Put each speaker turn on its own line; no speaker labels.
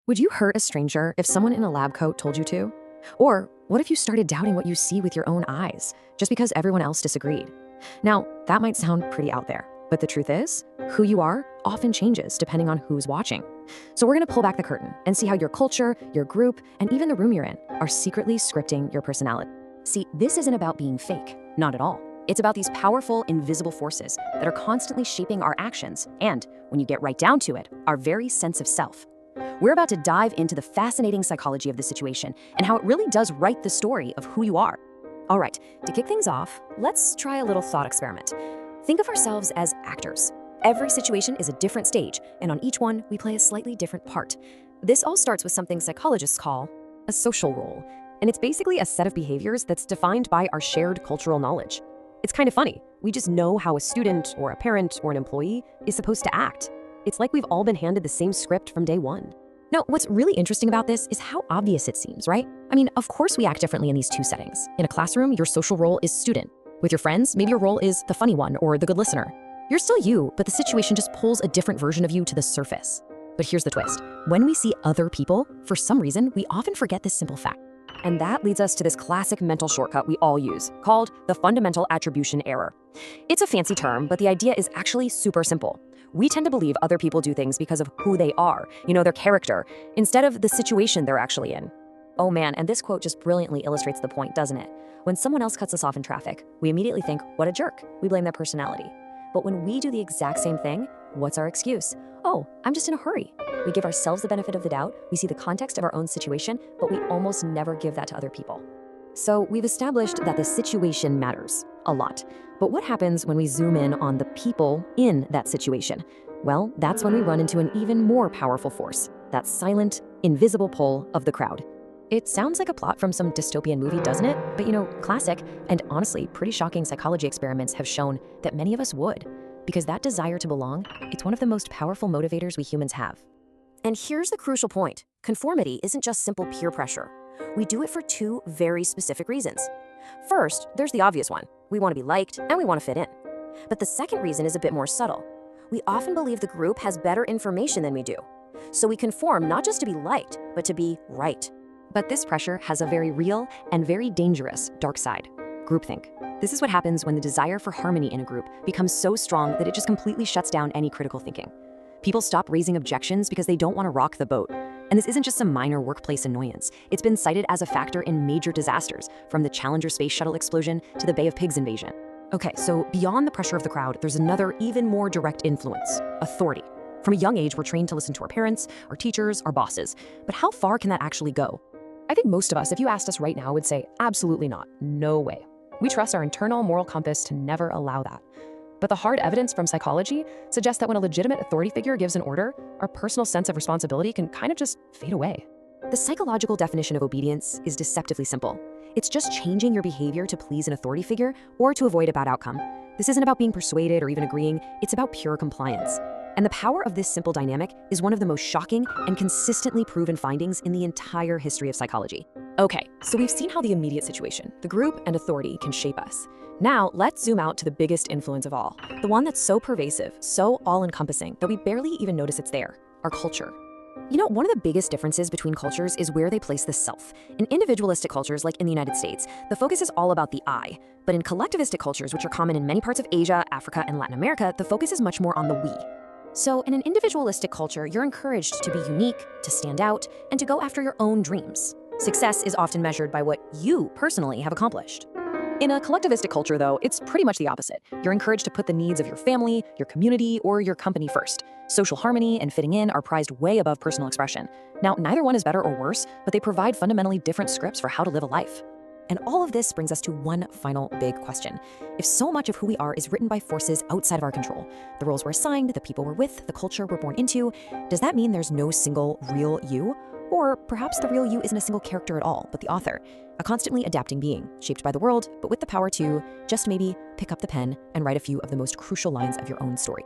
Would you hurt a stranger if someone in a lab coat told you to? Or what if you started doubting what you see with your own eyes just because everyone else disagreed? Now, that might sound pretty out there, but the truth is, who you are often changes depending on who's watching. So we're gonna pull back the curtain and see how your culture, your group, and even the room you're in are secretly scripting your personality. See, this isn't about being fake, not at all. It's about these powerful, invisible forces that are constantly shaping our actions and, when you get right down to it, our very sense of self. We're about to dive into the fascinating psychology of the situation and how it really does write the story of who you are. All right, to kick things off, let's try a little thought experiment. Think of ourselves as actors. Every situation is a different stage, and on each one, we play a slightly different part. This all starts with something psychologists call a social role, and it's basically a set of behaviors that's defined by our shared cultural knowledge. It's kind of funny. We just know how a student or a parent or an employee is supposed to act. It's like we've all been handed the same script from day one. Now, what's really interesting about this is how obvious it seems, right? I mean, of course we act differently in these two settings. In a classroom, your social role is student. With your friends, maybe your role is the funny one or the good listener. You're still you, but the situation just pulls a different version of you to the surface. But here's the twist. When we see other people, for some reason, we often forget this simple fact. And that leads us to this classic mental shortcut we all use, called the fundamental attribution error. It's a fancy term, but the idea is actually super simple. We tend to believe other people do things because of who they are, their character, instead of the situation they're actually in. Oh man, and this quote just brilliantly illustrates the point, doesn't it? When someone else cuts us off in traffic, we immediately think, what a jerk. We blame their personality. But when we do the exact same thing, what's our excuse? Oh, I'm just in a hurry. We give ourselves the benefit of the doubt, we see the context of our own situation, but we almost never give that to other people. So we've established that the situation matters a lot. But what happens when we zoom in on the people in that situation? Well, that's when we run into an even more powerful force, that silent, invisible pull of the crowd. It sounds like a plot from some dystopian movie, doesn't it? But classic and honestly pretty shocking psychology experiments have shown that many of us would. Because that desire to belong, it's one of the most powerful motivators we humans have. And here's the crucial point. Conformity isn't just simple peer pressure. We do it for two very specific reasons. First, there's the obvious one. We want to be liked and we want to fit in. But the second reason is a bit more subtle. We often believe the group has better information than we do. So we conform not just to be liked, but to be right. But this pressure has a very real and very dangerous dark side. Groupthink. This is what happens when the desire for harmony in a group becomes so strong that it just completely shuts down any critical thinking. People stop raising objections because they don't want to rock the boat. And this isn't just some minor workplace annoyance. It's been cited as a factor in major disasters, from the Challenger space shuttle explosion to the Bay of Pigs invasion. Okay, so beyond the pressure of the crowd, there's another even more direct influence: authority. From a young age, we're trained to listen to our parents, our teachers, our bosses. But how far can that actually go? I think most of us, if you asked us right now, would say absolutely not. No way. We trust our internal moral compass to never allow that. But the hard evidence from psychology suggests that when a legitimate authority figure gives an order, our personal sense of responsibility can kind of just fade away. The psychological definition of obedience is deceptively simple. It's just changing your behavior to please an authority figure or to avoid a bad outcome. This isn't about being persuaded or even agreeing, it's about pure compliance. And the power of this simple dynamic is one of the most shocking and consistently proven findings in the entire history of psychology. Okay, so we've seen how the immediate situation, the group and authority, can shape us. Now, let's zoom out to the biggest influence of all, the one that's so pervasive, so all-encompassing that we barely even notice it's there: our culture. One of the biggest differences between cultures is where they place the self. In individualistic cultures, like in the United States, the focus is all about the I. But in collectivistic cultures, which are common in many parts of Asia, Africa, and Latin America, the focus is much more on the we. So in an individualistic culture, you're encouraged to be unique, to stand out, and to go after your own dreams. Success is often measured by what you personally have accomplished. In a collectivistic culture, though, it's pretty much the opposite. You're encouraged to put the needs of your family, your community, or your company first. Social harmony and fitting in are prized way above personal expression. Now, neither one is better or worse, but they provide fundamentally different scripts for how to live a life. And all of this brings us to one final big question. If so much of who we are is written by forces outside of our control, the roles we're assigned, the people we're with, the culture we're born into, does that mean there's no single real you? Or perhaps the real you isn't a single character at all, but the author, a constantly adapting being, shaped by the world, but with the power to just maybe pick up the pen and write a few of the most crucial lines of your own story.